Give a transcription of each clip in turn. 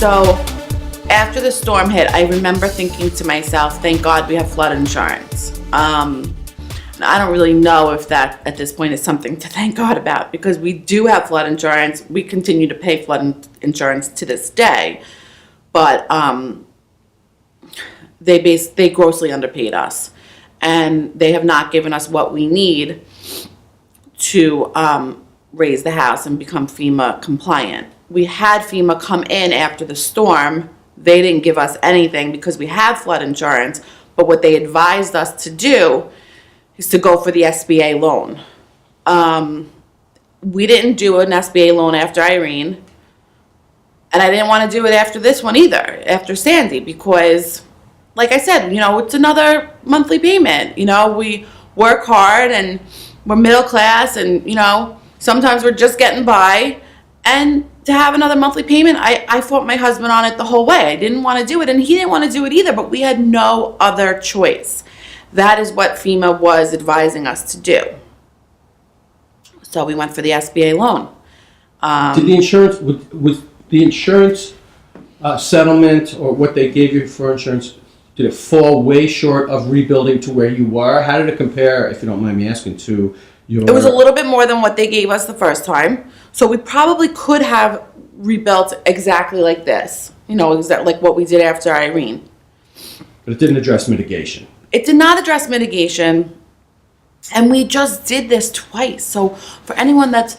So after the storm hit, I remember thinking to myself, thank God we have flood insurance. I don't really know if that at this point is something to thank God about, because we do have flood insurance. We continue to pay flood insurance to this day, but they grossly underpaid us, and they have not given us what we need to raise the house and become FEMA compliant. We had FEMA come in after the storm. They didn't give us anything because we have flood insurance, but what they advised us to do is to go for the SBA loan. We didn't do an SBA loan after Irene, and I didn't want to do it after this one either, after Sandy, because like I said, it's another monthly payment. We work hard and we're middle class, and sometimes we're just getting by, and to have another monthly payment, I fought my husband on it the whole way. I didn't want to do it, and he didn't want to do it either, but we had no other choice. That is what FEMA was advising us to do. So we went for the SBA loan. Did the insurance, was the insurance settlement, or what they gave you for insurance, did it fall way short of rebuilding to where you were? How did it compare, if you don't mind me asking, to your... It was a little bit more than what they gave us the first time. So we probably could have rebuilt exactly like this, like what we did after Irene. But it didn't address mitigation. It did not address mitigation, and we just did this twice. So for anyone that's,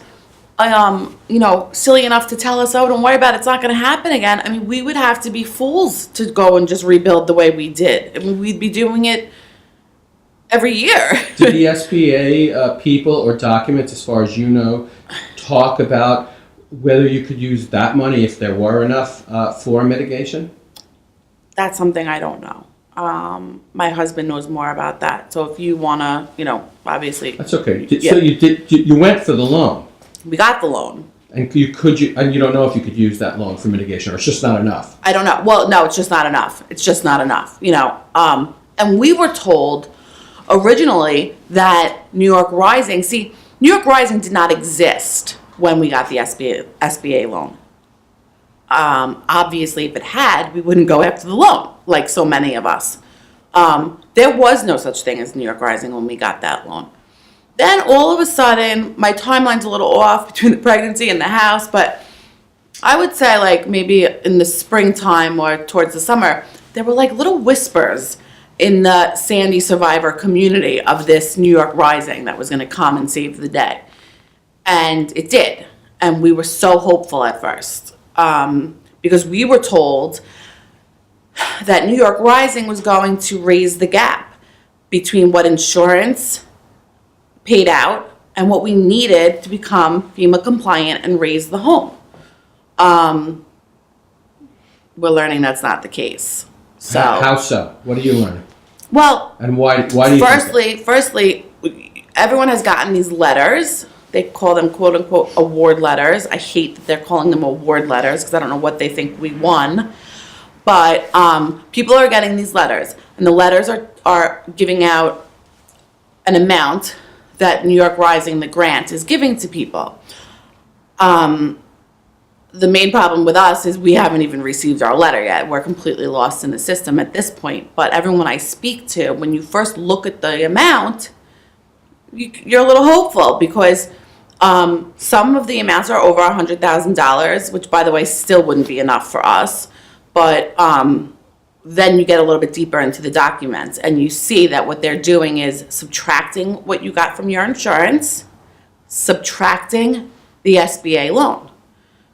silly enough to tell us, oh, don't worry about it, it's not going to happen again. I mean, we would have to be fools to go and just rebuild the way we did. I mean, we'd be doing it every year. Did the SBA people or documents, as far as you know, talk about whether you could use that money, if there were enough, for mitigation? That's something I don't know. My husband knows more about that. So if you want to, obviously. That's okay. So you went for the loan. We got the loan. And you don't know if you could use that loan for mitigation, or it's just not enough. I don't know. Well, no, it's just not enough. It's just not enough, and we were told originally that New York Rising did not exist when we got the SBA loan. Obviously, if it had, we wouldn't go after the loan, like so many of us. There was no such thing as New York Rising when we got that loan. Then all of a sudden, my timeline's a little off between the pregnancy and the house, but I would say like maybe in the springtime or towards the summer, there were like little whispers in the Sandy survivor community of this New York Rising that was going to come and save the day. And it did. And we were so hopeful at first. Because we were told that New York Rising was going to raise the gap between what insurance paid out and what we needed to become FEMA compliant and raise the home. We're learning that's not the case. So how so? What are you learning? Well, and why do you firstly, everyone has gotten these letters. They call them quote unquote award letters. I hate that they're calling them award letters because I don't know what they think we won. But people are getting these letters, and the letters are giving out an amount that New York Rising, the grant, is giving to people. The main problem with us is we haven't even received our letter yet. We're completely lost in the system at this point. But everyone I speak to, when you first look at the amount, you're a little hopeful, because some of the amounts are over $100,000, which, by the way, still wouldn't be enough for us. But then you get a little bit deeper into the documents, and you see that what they're doing is subtracting what you got from your insurance, subtracting the SBA loan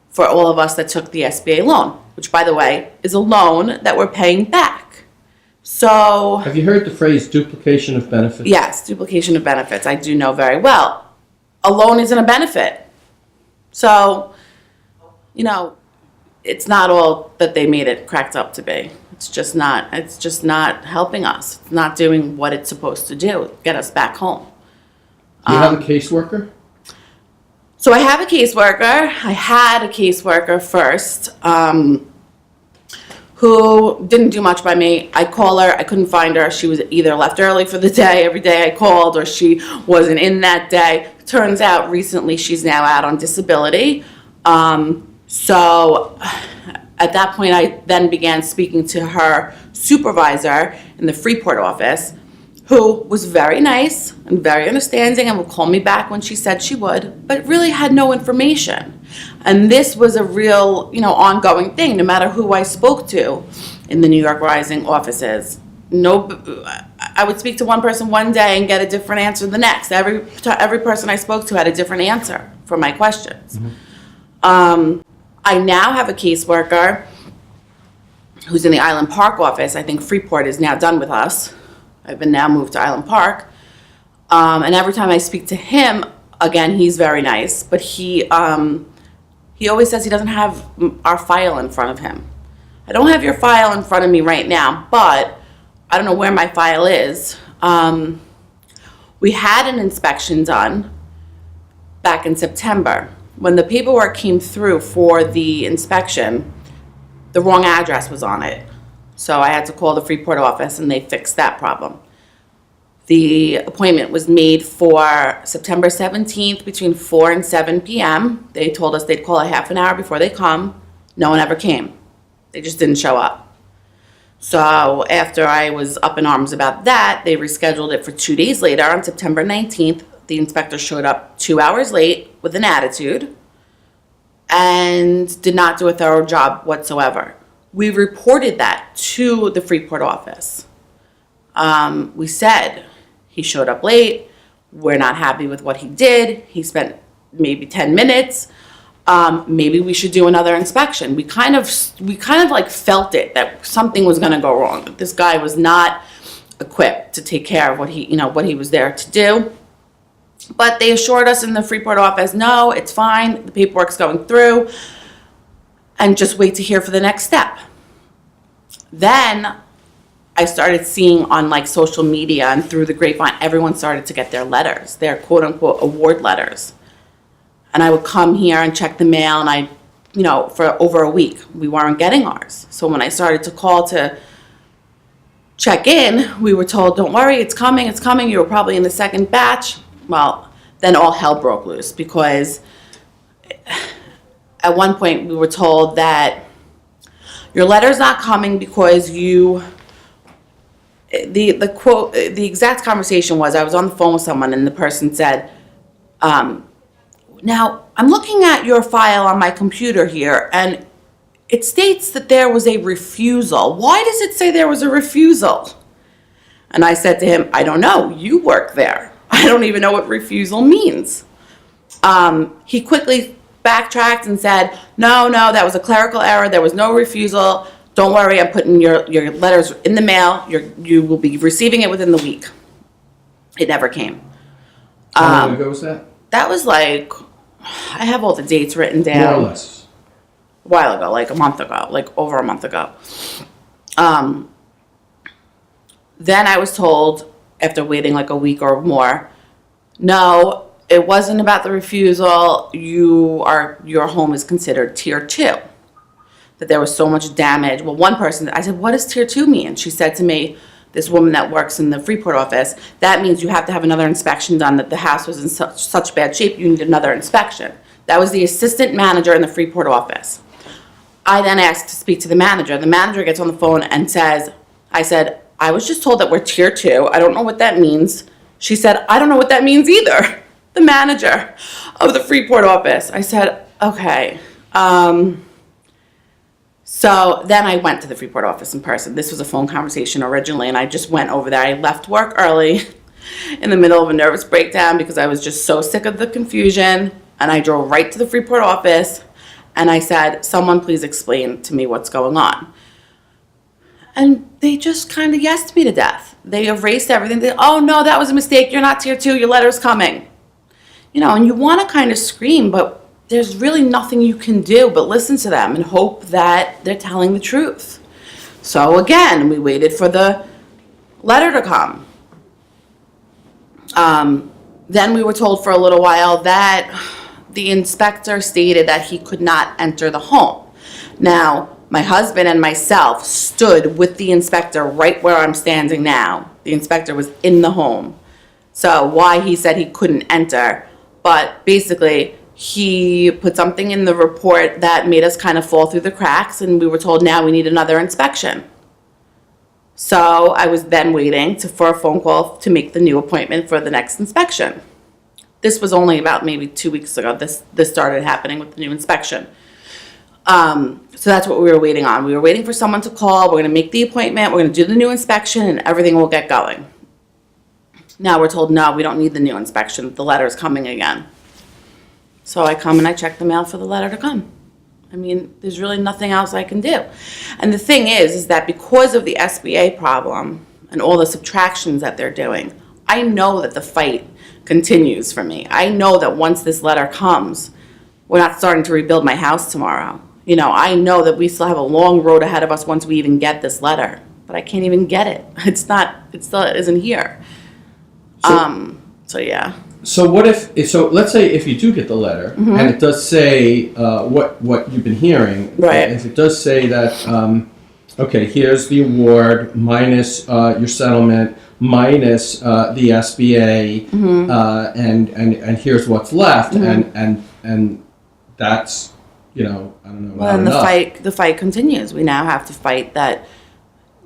for all of us that took the SBA loan, which, by the way, is a loan that we're paying back. So... Have you heard the phrase duplication of benefits? Yes, duplication of benefits. I do know very well. A loan isn't a benefit. So, it's not all that they made it cracked up to be. It's just not helping us. It's not doing what it's supposed to do, get us back home. Do you have a caseworker? So I have a caseworker. I had a caseworker first, who didn't do much by me. I call her, I couldn't find her. She was either left early for the day, every day I called, or she wasn't in that day. Turns out recently she's now out on disability. So At that point, I then began speaking to her supervisor in the Freeport office, who was very nice and very understanding and would call me back when she said she would, but really had no information. And this was a real, ongoing thing, no matter who I spoke to in the New York Rising offices. I would speak to one person one day and get a different answer the next. Every person I spoke to had a different answer for my questions. I now have a caseworker who's in the Island Park office. I think Freeport is now done with us. I've been now moved to Island Park. And every time I speak to him, again, he's very nice, but he always says he doesn't have our file in front of him. I don't have your file in front of me right now, but I don't know where my file is. We had an inspection done back in September. When the paperwork came through for the inspection, the wrong address was on it. So I had to call the Freeport office and they fixed that problem. The appointment was made for September 17th between 4 and 7 p.m. They told us they'd call a half an hour before they come. No one ever came. They just didn't show up. So after I was up in arms about that, they rescheduled it for 2 days later on September 19th. The inspector showed up 2 hours late with an attitude and did not do a thorough job whatsoever. We reported that to the Freeport office. We said he showed up late. We're not happy with what he did. He spent maybe 10 minutes. Maybe we should do another inspection. We kind of like felt it that something was going to go wrong. That this guy was not equipped to take care of what he was there to do. But they assured us in the Freeport office, no, it's fine. The paperwork's going through. And just wait to hear for the next step. Then I started seeing on like social media and through the grapevine, everyone started to get their letters, their quote unquote award letters. And I would come here and check the mail and for over a week, we weren't getting ours. So when I started to call to check in, we were told, don't worry, it's coming. You were probably in the second batch. Well, then all hell broke loose because at one point we were told that your letter's not coming because the quote, the exact conversation was, I was on the phone with someone and the person said, now I'm looking at your file on my computer here and it states that there was a refusal. Why does it say there was a refusal? And I said to him, I don't know, you work there. I don't even know what refusal means. He quickly backtracked and said, no, that was a clerical error. There was no refusal. Don't worry, I'm putting your letters in the mail. You will be receiving it within the week. It never came. How long ago was that? That was like, I have all the dates written down. More or less. A while ago, like a month ago, like over a month ago. Then I was told, after waiting like a week or more, no, it wasn't about the refusal. Your home is considered tier 2. That there was so much damage. Well, one person, I said, what does tier 2 mean? She said to me, this woman that works in the Freeport office, that means you have to have another inspection done, that the house was in such bad shape, you need another inspection. That was the assistant manager in the Freeport office. I then asked to speak to the manager. The manager gets on the phone and says, I was just told that we're tier 2. I don't know what that means. She said, I don't know what that means either. The manager of the Freeport office. I said, okay. So then I went to the Freeport office in person. This was a phone conversation originally, and I just went over there. I left work early in the middle of a nervous breakdown because I was just so sick of the confusion, and I drove right to the Freeport office, and I said, someone please explain to me what's going on. And they just kind of yesed me to death. They erased everything. Oh, no, that was a mistake. You're not tier 2. Your letter's coming. And you want to kind of scream, but there's really nothing you can do but listen to them and hope that they're telling the truth. So again, we waited for the letter to come. Then we were told for a little while that the inspector stated that he could not enter the home. Now, my husband and myself stood with the inspector right where I'm standing now. The inspector was in the home. So why he said he couldn't enter, but basically he put something in the report that made us kind of fall through the cracks, and we were told now we need another inspection. So I was then waiting for a phone call to make the new appointment for the next inspection. This was only about maybe 2 weeks ago. This started happening with the new inspection. So that's what we were waiting on. We were waiting for someone to call. We're going to make the appointment. We're going to do the new inspection, and everything will get going. Now we're told, no, we don't need the new inspection. The letter is coming again. So I come and I check the mail for the letter to come. I mean, there's really nothing else I can do. And the thing is that because of the SBA problem and all the subtractions that they're doing, I know that the fight continues for me. I know that once this letter comes, we're not starting to rebuild my house tomorrow. You know, I know that we still have a long road ahead of us once we even get this letter, but I can't even get it. It still isn't here. So yeah. So what if let's say if you do get the letter and it does say what you've been hearing, Right. if it does say that, okay, here's the award minus your settlement minus the SBA, and here's what's left, and that's, you know, I don't know. Well, and the fight continues. We now have to fight that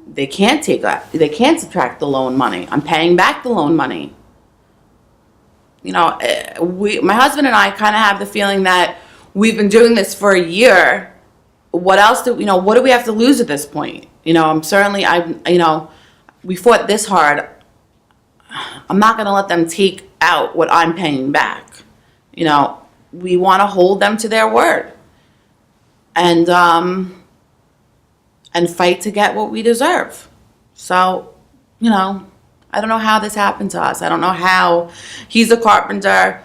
they can't subtract the loan money. I'm paying back the loan money. You know, my husband and I kind of have the feeling that we've been doing this for a year. What else do we have to lose at this point? You know, we fought this hard. I'm not going to let them take out what I'm paying back. You know, we want to hold them to their word and fight to get what we deserve. So, you know, I don't know how this happened to us. I don't know how. He's a carpenter.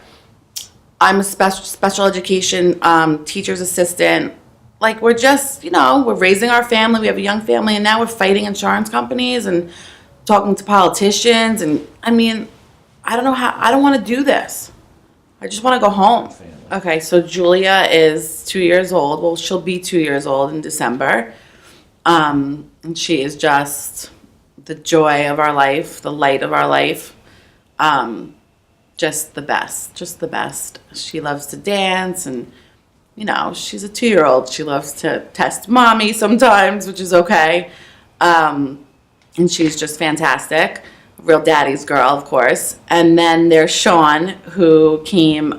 I'm a special education teacher's assistant. Like, we're just, you know, we're raising our family. We have a young family, and now we're fighting insurance companies and talking to politicians. And I mean, I don't know how. I don't want to do this. I just want to go home. Okay, so Julia is 2 years old. Well, she'll be 2 years old in December. And she is just the joy of our life, the light of our life. Just the best. She loves to dance, and, you know, she's a 2-year-old. She loves to test mommy sometimes, which is okay. And she's just fantastic. Real daddy's girl, of course. And then there's Sean, who came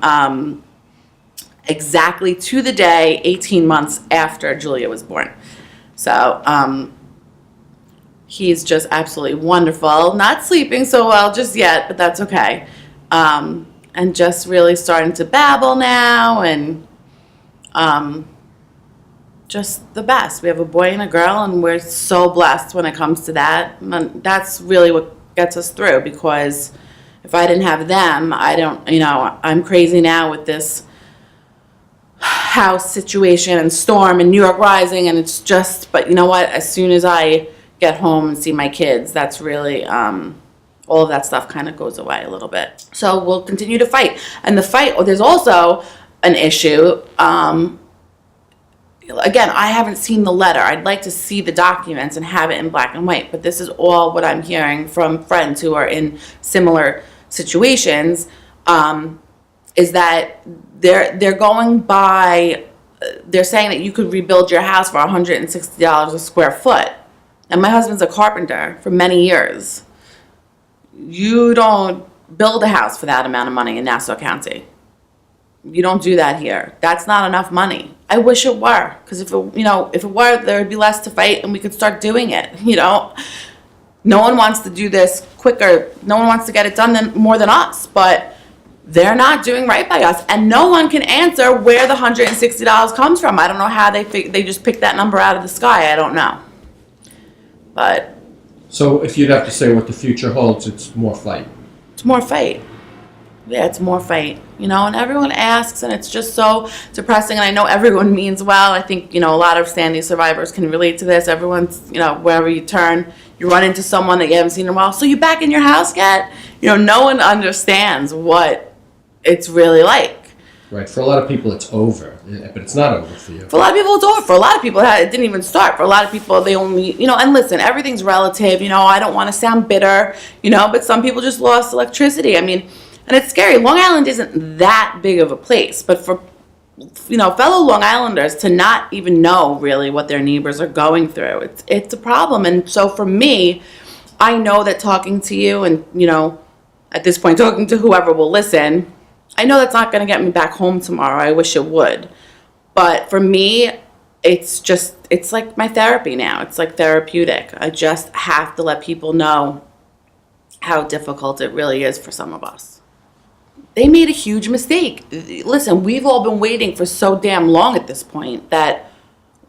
exactly to the day 18 months after Julia was born. So he's just absolutely wonderful. Not sleeping so well just yet, but that's okay. And just really starting to babble now, and just the best. We have a boy and a girl, and we're so blessed when it comes to that. And that's really what gets us through, because if I didn't have them, I'm crazy now with this house situation and storm and New York rising, and it's just, but you know what, as soon as I get home and see my kids, that's really all of that stuff kind of goes away a little bit. So we'll continue to fight. And the fight, there's also an issue. Again, I haven't seen the letter. I'd like to see the documents and have it in black and white, but this is all what I'm hearing from friends who are in similar situations, is that they're going by, they're saying that you could rebuild your house for $160 a square foot. And my husband's a carpenter for many years. You don't build a house for that amount of money in Nassau County. You don't do that here. That's not enough money. I wish it were, because if it were, there would be less to fight, and we could start doing it. You know, no one wants to do this quicker. No one wants to get it done more than us, but they're not doing right by us, and no one can answer where the $160 comes from. I don't know how they just picked that number out of the sky. I don't know, but. So if you'd have to say what the future holds, it's more fight. It's more fight. Yeah, it's more fight, you know, and everyone asks, and it's just so depressing, and I know everyone means well. I think, a lot of Sandy survivors can relate to this. Everyone's, wherever you turn, you run into someone that you haven't seen in a while. So you back in your house yet? No one understands what it's really like. Right. For a lot of people, it's over, but it's not over for you. For a lot of people, it's over. For a lot of people, it didn't even start. For a lot of people, they only, and listen, everything's relative. I don't want to sound bitter, but some people just lost electricity. I mean, And it's scary. Long Island isn't that big of a place, but for fellow Long Islanders to not even know really what their neighbors are going through, it's a problem. And so for me, I know that talking to you and, at this point, talking to whoever will listen, I know that's not going to get me back home tomorrow. I wish it would. But for me, it's like my therapy now. It's like therapeutic. I just have to let people know how difficult it really is for some of us. They made a huge mistake. Listen, we've all been waiting for so damn long at this point that,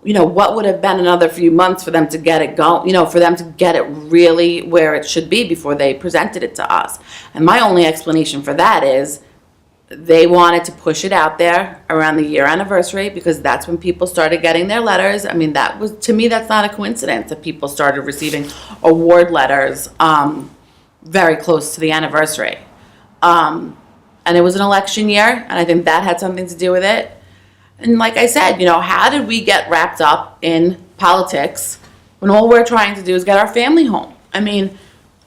what would have been another few months for them to get it going, for them to get it really where it should be before they presented it to us. And my only explanation for that is they wanted to push it out there around the year anniversary because that's when people started getting their letters. I mean, to me, that's not a coincidence that people started receiving award letters very close to the anniversary. And it was an election year, and I think that had something to do with it. And like I said, how did we get wrapped up in politics when all we're trying to do is get our family home? I mean,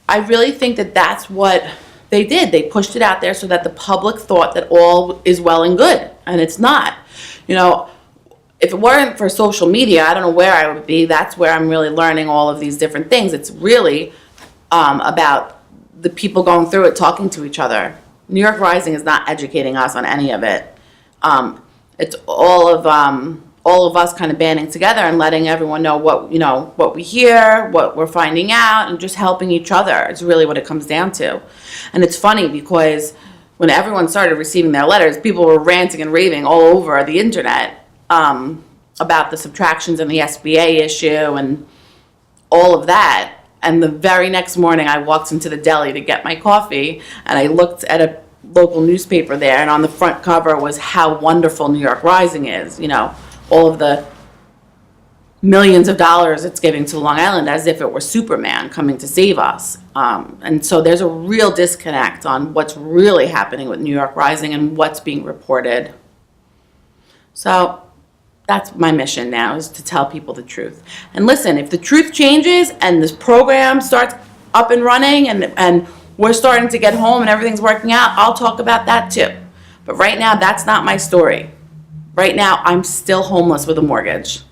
I really think that that's what they did. They pushed it out there so that the public thought that all is well and good, and it's not. If it weren't for social media, I don't know where I would be. That's where I'm really learning all of these different things. It's really about the people going through it, talking to each other. New York Rising is not educating us on any of it. It's all of us kind of banding together and letting everyone know what we hear, what we're finding out, and just helping each other. It's really what it comes down to. And it's funny because when everyone started receiving their letters, people were ranting and raving all over the internet about the subtractions and the SBA issue and all of that. And the very next morning, I walked into the deli to get my coffee, and I looked at a local newspaper there, and on the front cover was how wonderful New York Rising is. All of the millions of dollars it's giving to Long Island as if it were Superman coming to save us. And so there's a real disconnect on what's really happening with New York Rising and what's being reported. So that's my mission now, is to tell people the truth. And listen, if the truth changes and this program starts up and running and we're starting to get home and everything's working out, I'll talk about that too. But right now, that's not my story. Right now, I'm still homeless with a mortgage.